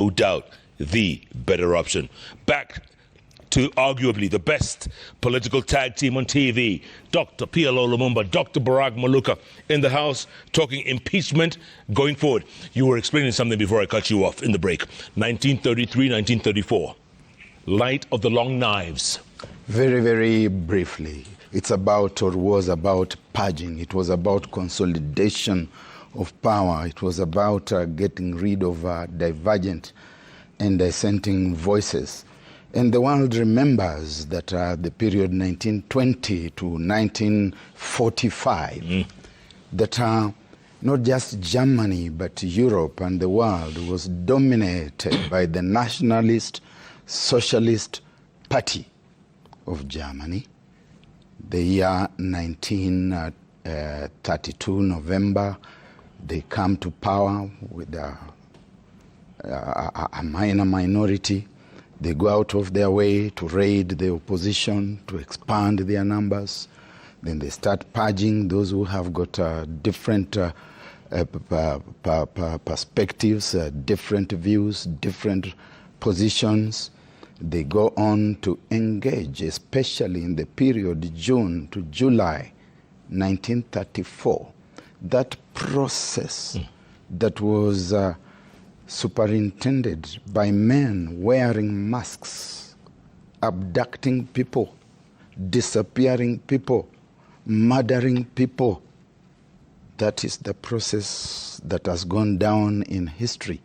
no doubt the better option. Back to arguably the best political tag team on TV, Dr. PLO Lumumba, Dr. Barack Muluka in the House, talking impeachment going forward. You were explaining something before I cut you off in the break. 1933, 1934, Light of the Long Knives. Very, very briefly, it's about, or was about, purging. It was about consolidation of power. It was about getting rid of divergent and dissenting voices. And the world remembers that the period 1920 to 1945, that not just Germany, but Europe and the world was dominated by the Nationalist Socialist Party of Germany. The year 1932, November, they come to power with a minor minority. They go out of their way to raid the opposition, to expand their numbers. Then they start purging those who have got different perspectives, different views, different positions. They go on to engage, especially in the period June to July 1934. That process that was superintended by men wearing masks, abducting people, disappearing people, murdering people. That is the process that has gone down in history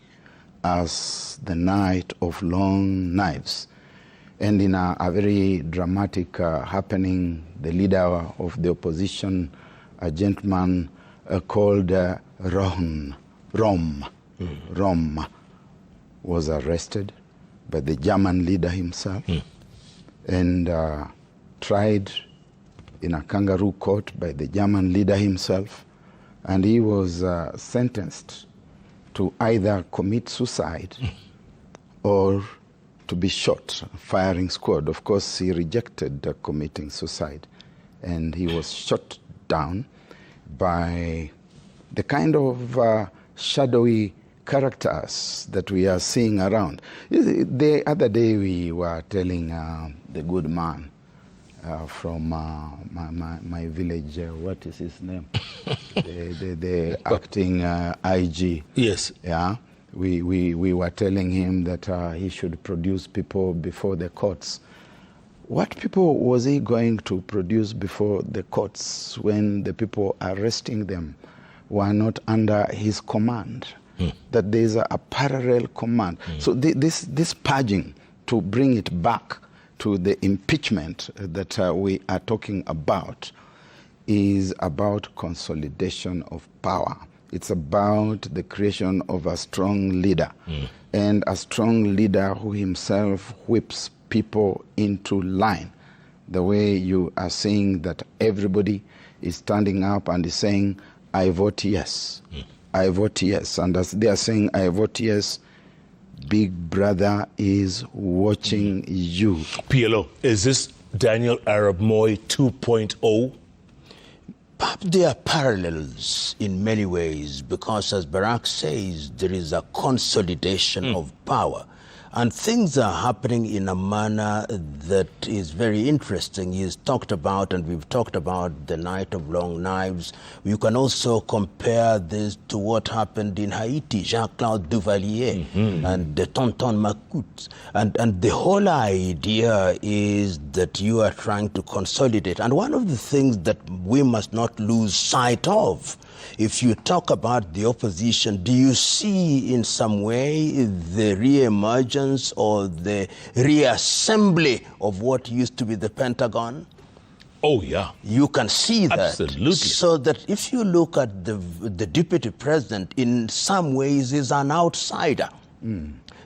as the Night of Long Knives. And in a very dramatic happening, the leader of the opposition, a gentleman called Rom, was arrested by the German leader himself and tried in a kangaroo court by the German leader himself. And he was sentenced to either commit suicide or to be shot, firing squad. Of course, he rejected committing suicide, and he was shot down by the kind of shadowy characters that we are seeing around. The other day we were telling the good man from my village, what is his name? the acting IG. Yes. Yeah. We were telling him that he should produce people before the courts. What people was he going to produce before the courts when the people arresting them were not under his command? That there's a parallel command. So this purging, to bring it back to the impeachment that we are talking about, is about consolidation of power. It's about the creation of a strong leader, and a strong leader who himself whips people into line. The way you are saying that everybody is standing up and is saying, I vote yes. I vote yes. And as they are saying, I vote yes, Big Brother is watching you. PLO, is this Daniel Arap Moi 2.0? Perhaps there are parallels in many ways, because as Barack says, there is a consolidation of power. And things are happening in a manner that is very interesting. He's talked about, and we've talked about, the Night of Long Knives. You can also compare this to what happened in Haiti, Jacques-Claude Duvalier and the Tonton Macoute. And the whole idea is that you are trying to consolidate. And one of the things that we must not lose sight of, if you talk about the opposition, do you see in some way the re-emergence or the reassembly of what used to be the Pentagon? Oh, yeah. You can see that. Absolutely. So that if you look at the deputy president, in some ways is an outsider.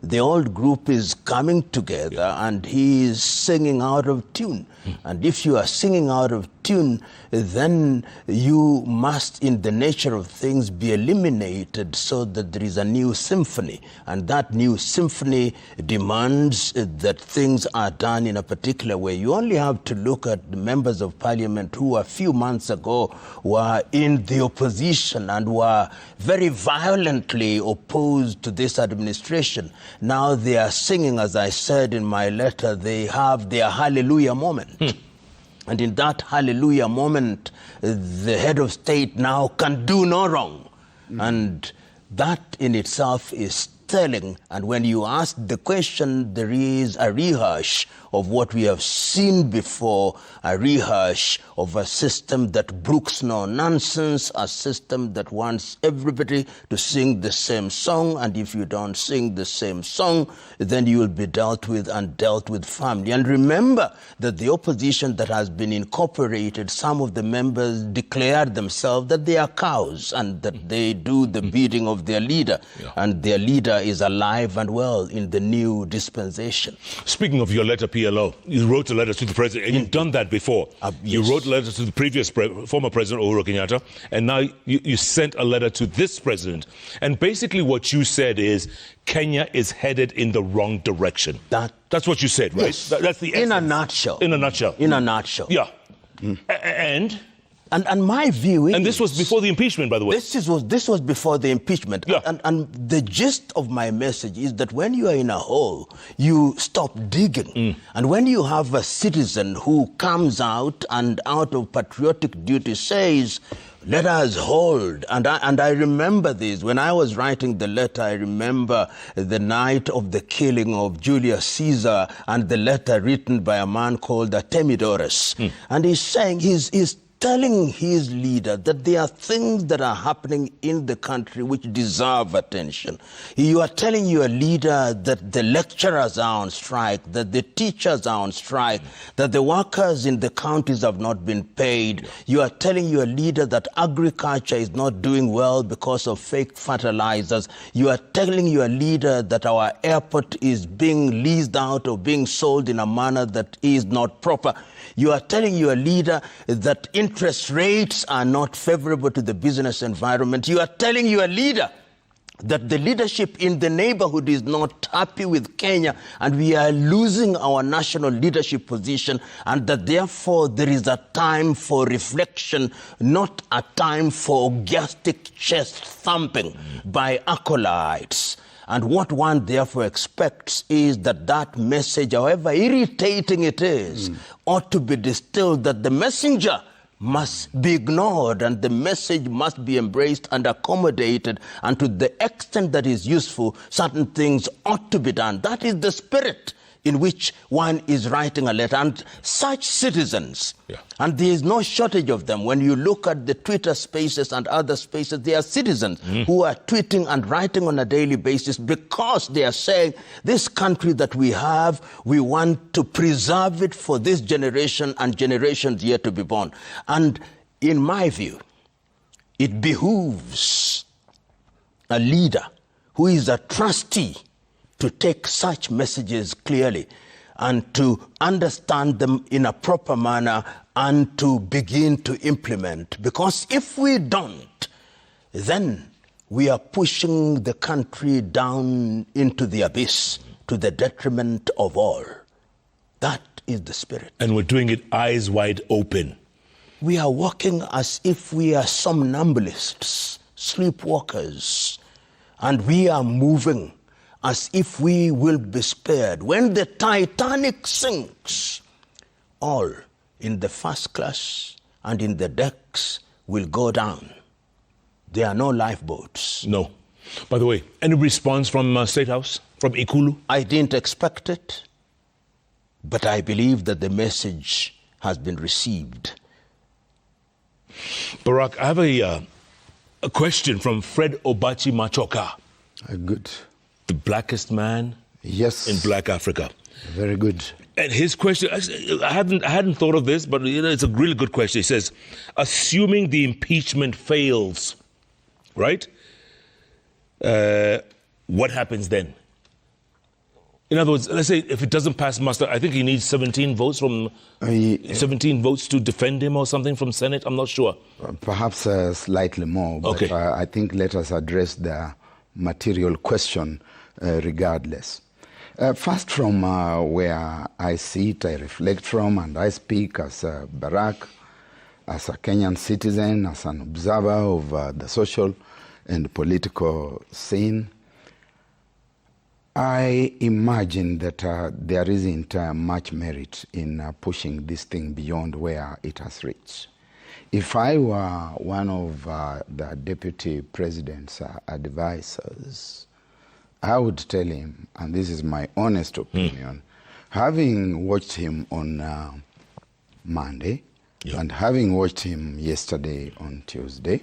The old group is coming together and he is singing out of tune. And if you are singing out of tune, then you must, in the nature of things, be eliminated so that there is a new symphony. And that new symphony demands that things are done in a particular way. You only have to look at the members of parliament who a few months ago were in the opposition and were very violently opposed to this administration. Now they are singing, as I said in my letter, they have their hallelujah moment. And in that hallelujah moment, the head of state now can do no wrong. And that in itself is telling. And when you ask the question, there is a rehash of what we have seen before, a rehash of a system that brooks no nonsense, a system that wants everybody to sing the same song, and if you don't sing the same song, then you will be dealt with and dealt with firmly. And remember that the opposition that has been incorporated, some of the members declared themselves that they are cows and that they do the bidding of their leader, and their leader is alive and well in the new dispensation. Speaking of your letter, PLO, you wrote a letter to the president, and you've done that before. Yes. You wrote a letter to the previous former president, Uhuru Kenyatta, and now you sent a letter to this president. And basically what you said is Kenya is headed in the wrong direction. That's what you said, right? Yes. That's the essence. In a nutshell. In a nutshell. In a nutshell. Yeah. And my view is... And this was before the impeachment, by the way. This was before the impeachment. Yeah. And the gist of my message is that when you are in a hole, you stop digging. And when you have a citizen who comes out and out of patriotic duty says, let us hold. And I remember this. When I was writing the letter, I remember the night of the killing of Julius Caesar and the letter written by a man called Artemidorus. And he's saying, he's telling his leader that there are things that are happening in the country which deserve attention. You are telling your leader that the lecturers are on strike, that the teachers are on strike, that the workers in the counties have not been paid. You are telling your leader that agriculture is not doing well because of fake fertilizers. You are telling your leader that our airport is being leased out or being sold in a manner that is not proper. You are telling your leader that interest rates are not favorable to the business environment. You are telling your leader that the leadership in the neighborhood is not happy with Kenya and we are losing our national leadership position, and that therefore there is a time for reflection, not a time for orgastic chest thumping by acolytes. And what one therefore expects is that that message, however irritating it is, ought to be distilled, that the messenger must be ignored and the message must be embraced and accommodated, and to the extent that is useful, certain things ought to be done. That is the spirit in which one is writing a letter. And such citizens, and there is no shortage of them. When you look at the Twitter spaces and other spaces, there are citizens who are tweeting and writing on a daily basis because they are saying, this country that we have, we want to preserve it for this generation and generations yet to be born. And in my view, it behooves a leader who is a trustee to take such messages clearly and to understand them in a proper manner and to begin to implement. Because if we don't, then we are pushing the country down into the abyss to the detriment of all. That is the spirit. And we're doing it eyes wide open. We are walking as if we are somnambulists, sleepwalkers, and we are moving as if we will be spared. When the Titanic sinks, all in the first class and in the decks will go down. There are no lifeboats. No. By the way, any response from State House, from Ikulu? I didn't expect it, but I believe that the message has been received. Barack, I have a question from Fred Obachi Machoka. Good. The blackest man in Black Africa. Very good. And his question, I hadn't thought of this, but it's a really good question. He says, assuming the impeachment fails, right? What happens then? In other words, let's say if it doesn't pass muster, I think he needs 17 votes from 17 votes to defend him or something from Senate. I'm not sure. Perhaps slightly more, but Okay. I think let us address the material question regardless. First, from where I sit, I reflect from, and I speak as Barack, as a Kenyan citizen, as an observer of the social and political scene. I imagine that there isn't much merit in pushing this thing beyond where it has reached. If I were one of the deputy president's advisors, I would tell him, and this is my honest opinion, having watched him on Monday and having watched him yesterday on Tuesday,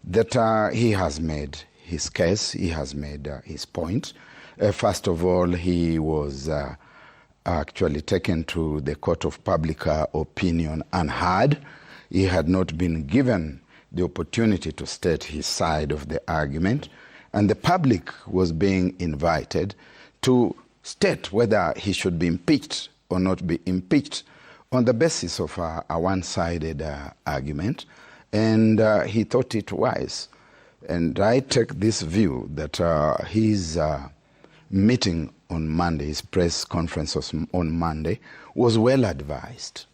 that he has made his case, he has made his point. First of all, he was actually taken to the court of public opinion unheard. He had not been given the opportunity to state his side of the argument, and the public was being invited to state whether he should be impeached or not be impeached on the basis of a one-sided argument, and he thought it wise. And I take this view that his meeting on Monday, his press conference on Monday, was well advised.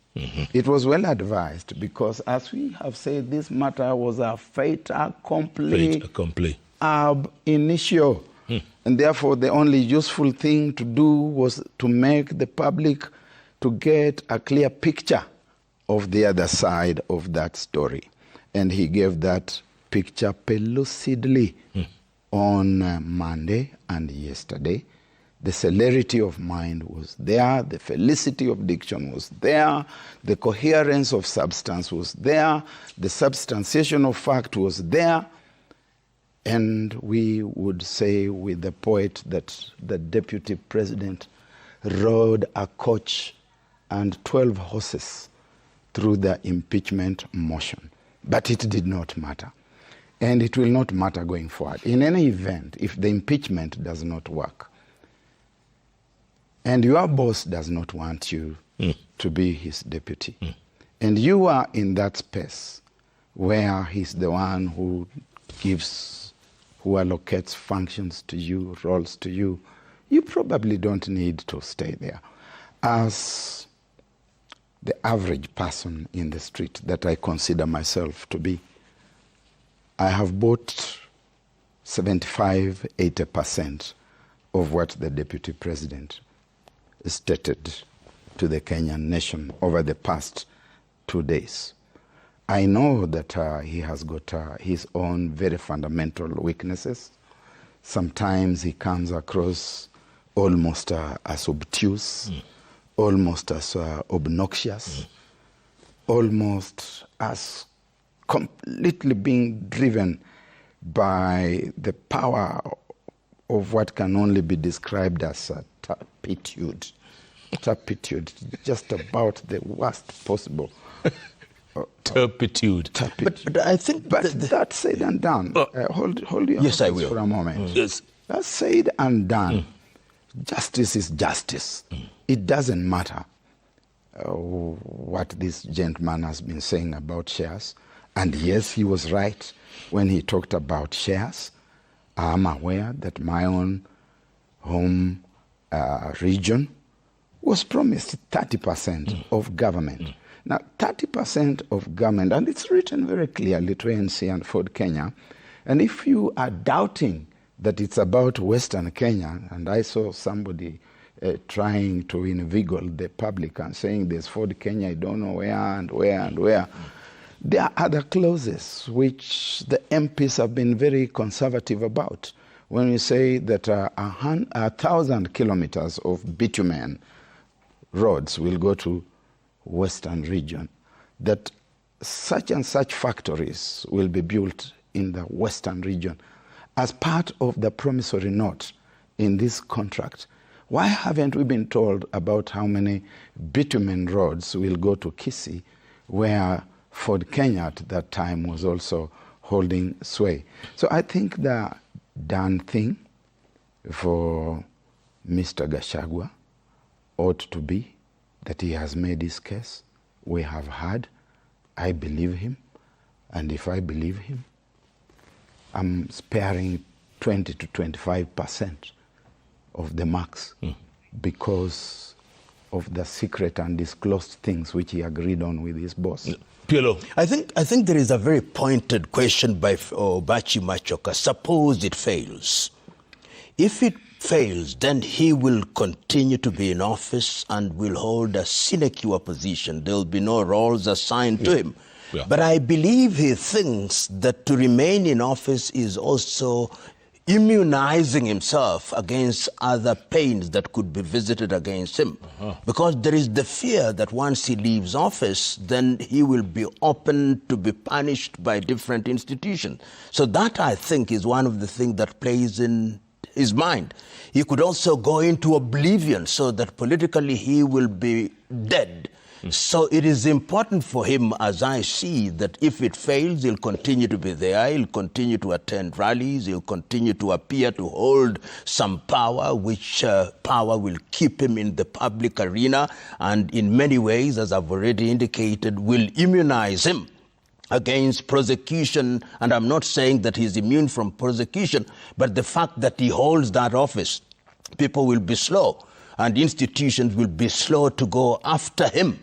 It was well advised because, as we have said, this matter was a fait accompli. Ab initio. And therefore, the only useful thing to do was to make the public to get a clear picture of the other side of that story. And he gave that picture pellucidly on Monday and yesterday. The celerity of mind was there, the felicity of diction was there, the coherence of substance was there, the substantiation of fact was there. And we would say with the poet that the deputy president rode a coach and 12 horses through the impeachment motion. But it did not matter. And it will not matter going forward. In any event, if the impeachment does not work, and your boss does not want you to be his deputy, and you are in that space where he's the one who allocates functions to you, roles to you, you probably don't need to stay there. As the average person in the street that I consider myself to be, I have bought 75–80% of what the deputy president stated to the Kenyan nation over the past 2 days. I know that he has got his own very fundamental weaknesses. Sometimes he comes across almost as obtuse, almost as obnoxious, almost as completely being driven by the power of what can only be described as a turpitude. Turpitude, just about the worst possible. Turpitude. But I think... But that's said and done. Hold your yes, I horses will. for a moment. Yes. That's said and done. Justice is justice. It doesn't matter what this gentleman has been saying about shares. And yes, he was right when he talked about shares. I'm aware that my own home region was promised 30% of government. Now, 30% of government, and it's written very clearly to ANC and Ford Kenya, and if you are doubting that it's about Western Kenya, and I saw somebody trying to inveigle the public and saying there's Ford Kenya, I don't know where and where and where. There are other clauses which the MPs have been very conservative about. When we say that 1,000 kilometers of bitumen roads will go to Western region, that such and such factories will be built in the Western region as part of the promissory note in this contract. Why haven't we been told about how many bitumen roads will go to Kisii, where Ford Kenya at that time was also holding sway? So I think the done thing for Mr. Gachagua ought to be that he has made his case. We have heard. I believe him. And if I believe him, I'm sparing 20 to 25% of the marks because of the secret and disclosed things which he agreed on with his boss. PLO. I think there is a very pointed question by Bachi Machoka. Suppose it fails. If it fails, then he will continue to be in office and will hold a sinecure position. There will be no roles assigned to him. Yeah. But I believe he thinks that to remain in office is also immunizing himself against other pains that could be visited against him. Because there is the fear that once he leaves office, then he will be open to be punished by different institutions. So that, I think, is one of the things that plays in his mind. He could also go into oblivion so that politically he will be dead. So it is important for him, as I see, that if it fails, he'll continue to be there, he'll continue to attend rallies, he'll continue to appear to hold some power, which power will keep him in the public arena, and in many ways, as I've already indicated, will immunize him against prosecution. And I'm not saying that he's immune from prosecution, but the fact that he holds that office, people will be slow, and institutions will be slow to go after him.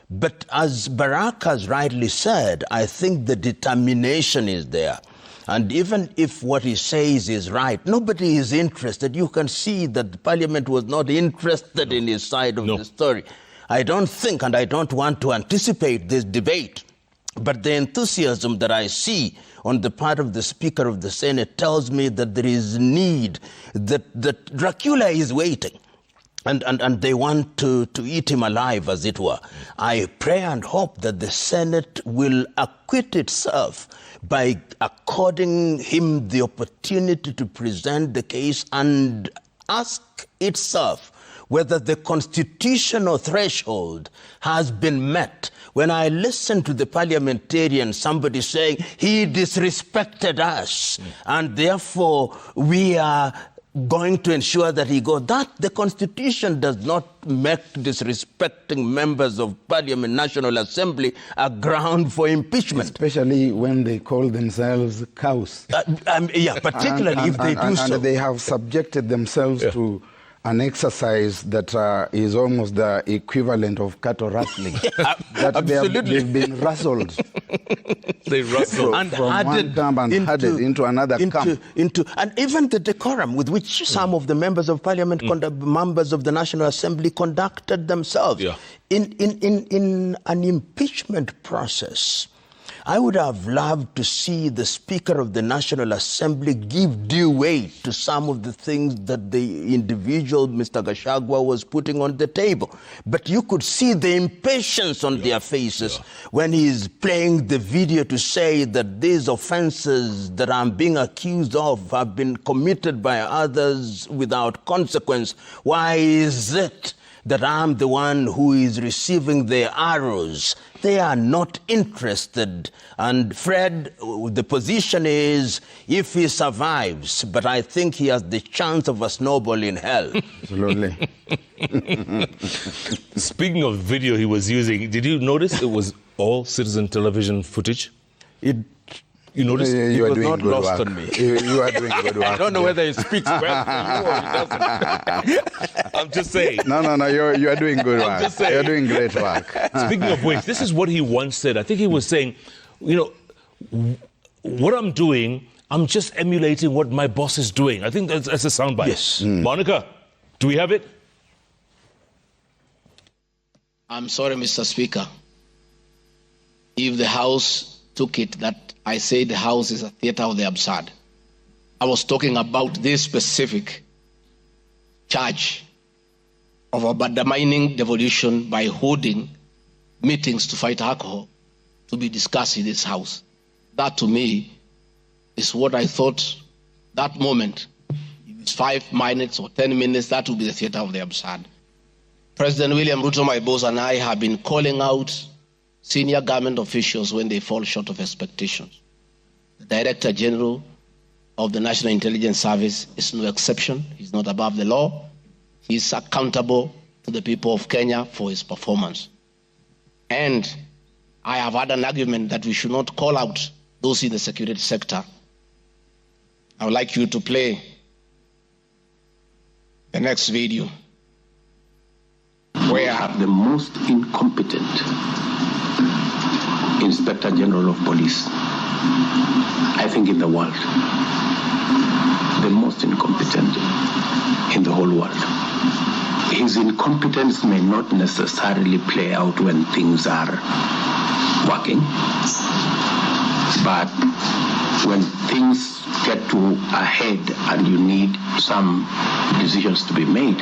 But as Barack has rightly said, I think the determination is there. And even if what he says is right, nobody is interested. You can see that the Parliament was not interested in his side of the story. I don't think, and I don't want to anticipate this debate, but the enthusiasm that I see on the part of the Speaker of the Senate tells me that there is need, that Dracula is waiting. And they want to eat him alive, as it were. I pray and hope that the Senate will acquit itself by according him the opportunity to present the case and ask itself whether the constitutional threshold has been met. When I listen to the parliamentarian, somebody saying, he disrespected us, and therefore we are going to ensure that he goes. That the Constitution does not make disrespecting members of Parliament, National Assembly, a ground for impeachment. Especially when they call themselves cows. Yeah, particularly if they do so. And they have subjected themselves to an exercise that is almost the equivalent of cattle rustling. That they've been rustled. They rustled. And from one camp and headed into another camp. And even the decorum with which some of the members of Parliament, members of the National Assembly conducted themselves. In an impeachment process, I would have loved to see the Speaker of the National Assembly give due weight to some of the things that the individual, Mr. Gachagua, was putting on the table. But you could see the impatience on their faces when he's playing the video to say that these offenses that I'm being accused of have been committed by others without consequence. Why is it that I'm the one who is receiving the arrows? They are not interested. And Fred, the position is, if he survives, but I think he has the chance of a snowball in hell. Absolutely. Speaking of video he was using, did you notice it was all Citizen television footage? You noticed? You are doing not good lost work. on me. You are doing good work. I don't know whether he speaks well to you or he doesn't. I'm just saying. No, you are doing good work. just saying. You're doing great work. Speaking of which, this is what he once said. I think he was saying, you know, what I'm doing, I'm just emulating what my boss is doing. I think that's a soundbite. Yes. Monica, do we have it? I'm sorry, Mr. Speaker. If the House took it that I say the House is a theater of the absurd, I was talking about this specific charge of undermining devolution by holding meetings to fight alcohol to be discussed in this House. That, to me, is what I thought that moment. If it's 5 minutes or 10 minutes, that will be the theater of the absurd. President William Ruto, my boss, and I have been calling out senior government officials when they fall short of expectations. The Director General of the National Intelligence Service is no exception. He's not above the law. he's accountable to the people of Kenya for his performance. And I have had an argument that we should not call out those in the security sector. I would like you to play the next video. We have the most incompetent Inspector General of Police, I think, in the world. The most incompetent in the whole world. His incompetence may not necessarily play out when things are working, but when things get to a head and you need some decisions to be made,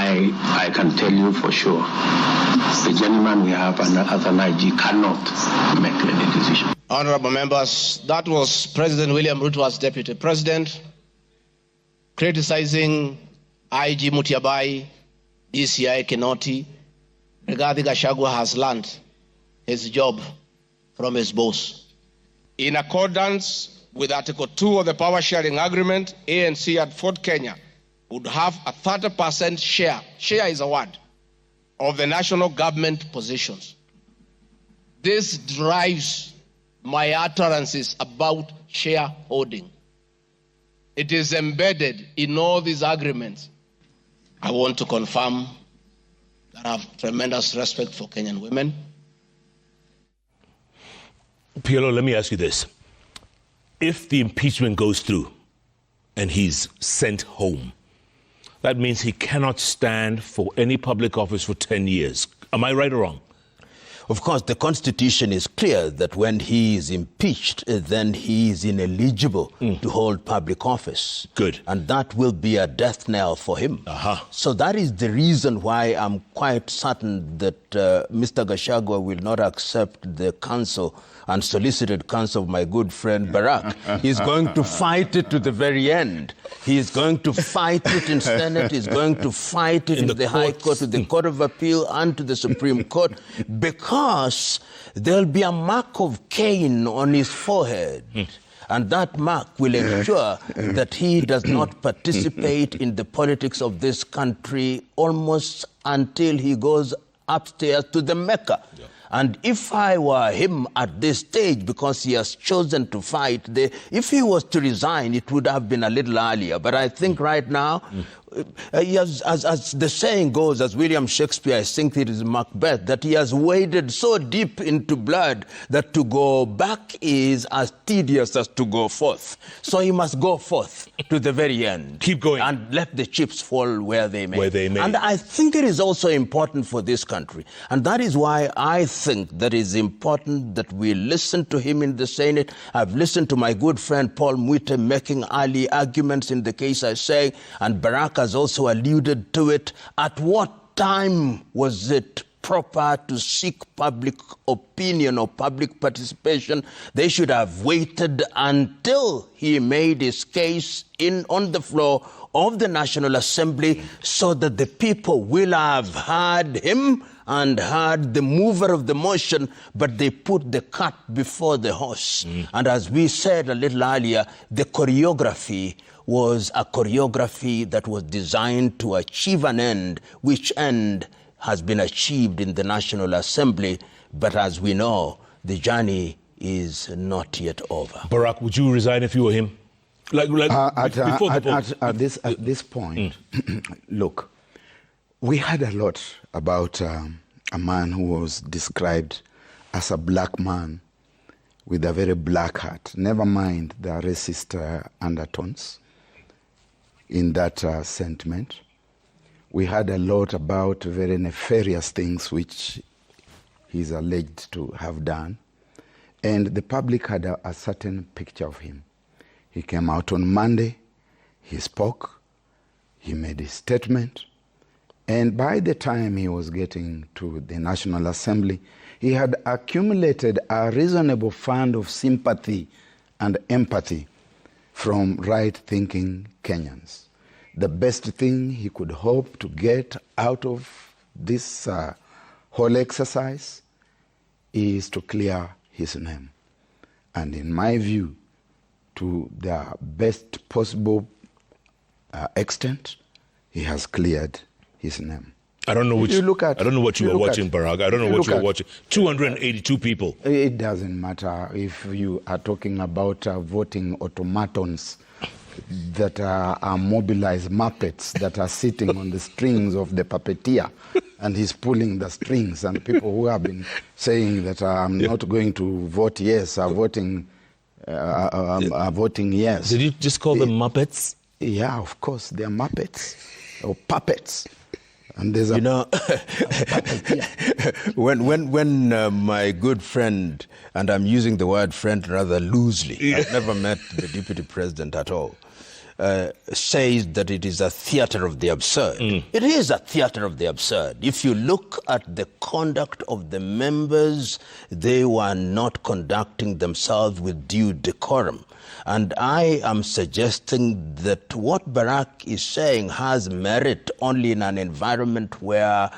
I can tell you for sure, the gentleman we have as an IG cannot make any decision. Honorable members, that was President William Ruto as Deputy President, criticizing IG Mutiabai, DCI Kinoti. Rigathi Gachagua has learned his job from his boss. In accordance with Article 2 of the Power Sharing Agreement, ANC at Fort Kenya would have a 30% share is a word, of the national government positions. This drives my utterances about shareholding. It is embedded in all these agreements. I want to confirm that I have tremendous respect for Kenyan women. PLO, let me ask you this. If the impeachment goes through and he's sent home, that means he cannot stand for any public office for 10 years. Am I right or wrong? Of course, the Constitution is clear that when he is impeached, then he is ineligible to hold public office. Good. And that will be a death knell for him. So that is the reason why I'm quite certain that Mr. Gachagua will not accept the counsel, unsolicited counsel of my good friend Barack. He's going to fight it to the very end. He is going to fight it in Senate. He's going to fight it in the High Court, to the Court of Appeal, and to the Supreme Court, because there'll be a mark of Cain on his forehead. And that mark will ensure that he does not participate in the politics of this country almost until he goes upstairs to the Mecca. Yeah. And if I were him at this stage, because he has chosen to fight, if he was to resign, it would have been a little earlier. But I think right now, as the saying goes, as William Shakespeare, I think it is Macbeth, that he has waded so deep into blood that to go back is as tedious as to go forth. So he must go forth to the very end. Keep going. And let the chips fall where they may. Where they may. And I think it is also important for this country. And that is why I think that it is important that we listen to him in the Senate. I've listened to my good friend Paul Mwite making early arguments in the case I say, and Barack has also alluded to it. At what time was it proper to seek public opinion or public participation? They should have waited until he made his case on the floor of the National Assembly, so that the people will have heard him and heard the mover of the motion, but they put the cart before the horse. And as we said a little earlier, the choreography was a choreography that was designed to achieve an end, which end has been achieved in the National Assembly. But as we know, the journey is not yet over. Barack, would you resign if you were him? At this point, look, we heard a lot about a man who was described as a black man with a very black heart. Never mind the racist undertones in that sentiment. We heard a lot about very nefarious things which he's alleged to have done. And the public had a certain picture of him. He came out on Monday, he spoke, he made his statement, and by the time he was getting to the National Assembly, he had accumulated a reasonable fund of sympathy and empathy from right-thinking Kenyans. The best thing he could hope to get out of this whole exercise is to clear his name. And in my view, to the best possible extent, he has cleared his name. I don't know which. You look at, I don't know what you were watching, Barack. I don't know what you were watching. 282 people. It doesn't matter if you are talking about voting automatons that are mobilized Muppets that are sitting on the strings of the puppeteer, and he's pulling the strings, and people who have been saying that I'm not going to vote yes are voting yes. Did you just call them Muppets? Yeah, of course, they're Muppets or puppets. And there's you know, when my good friend, and I'm using the word friend rather loosely, I've never met the deputy president at all, says that it is a theater of the absurd. It is a theater of the absurd. If you look at the conduct of the members, they were not conducting themselves with due decorum. And I am suggesting that what Barack is saying has merit only in an environment where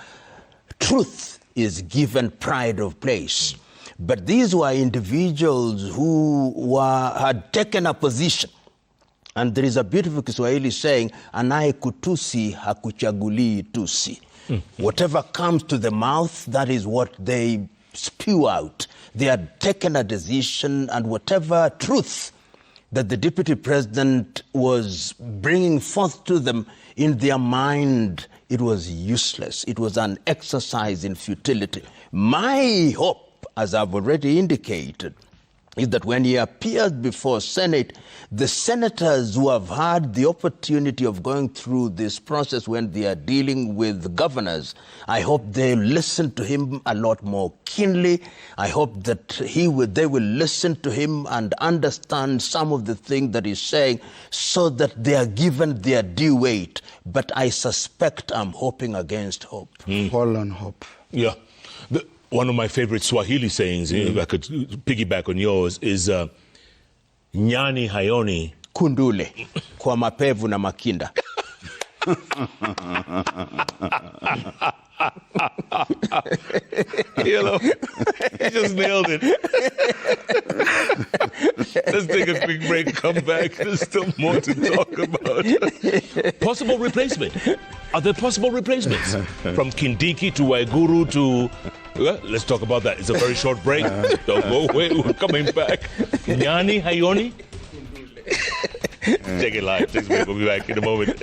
truth is given pride of place. But these were individuals who had taken a position. And there is a beautiful Kiswahili saying, anaye kutusi hakuchagulii tusi. Whatever comes to the mouth, that is what they spew out. They had taken a decision, and whatever truth that the deputy president was bringing forth to them in their mind, it was useless. It was an exercise in futility. My hope, as I've already indicated, is that when he appears before Senate, the senators who have had the opportunity of going through this process when they are dealing with governors, I hope they listen to him a lot more keenly. I hope that they will listen to him and understand some of the things that he's saying so that they are given their due weight. But I suspect I'm hoping against hope. Hold on, hope. Yeah. One of my favorite Swahili sayings, if I could piggyback on yours, is nyani hayoni kundule kwa mapevu na makinda. You know, he just nailed it. Let's take a quick break, come back. There's still more to talk about. Possible replacement. Are there possible replacements? From Kindiki to Waiguru to... Well, let's talk about that. It's a very short break. Don't go away. We're coming back. Nyani Hayoni? Take it live. We'll be back in a moment.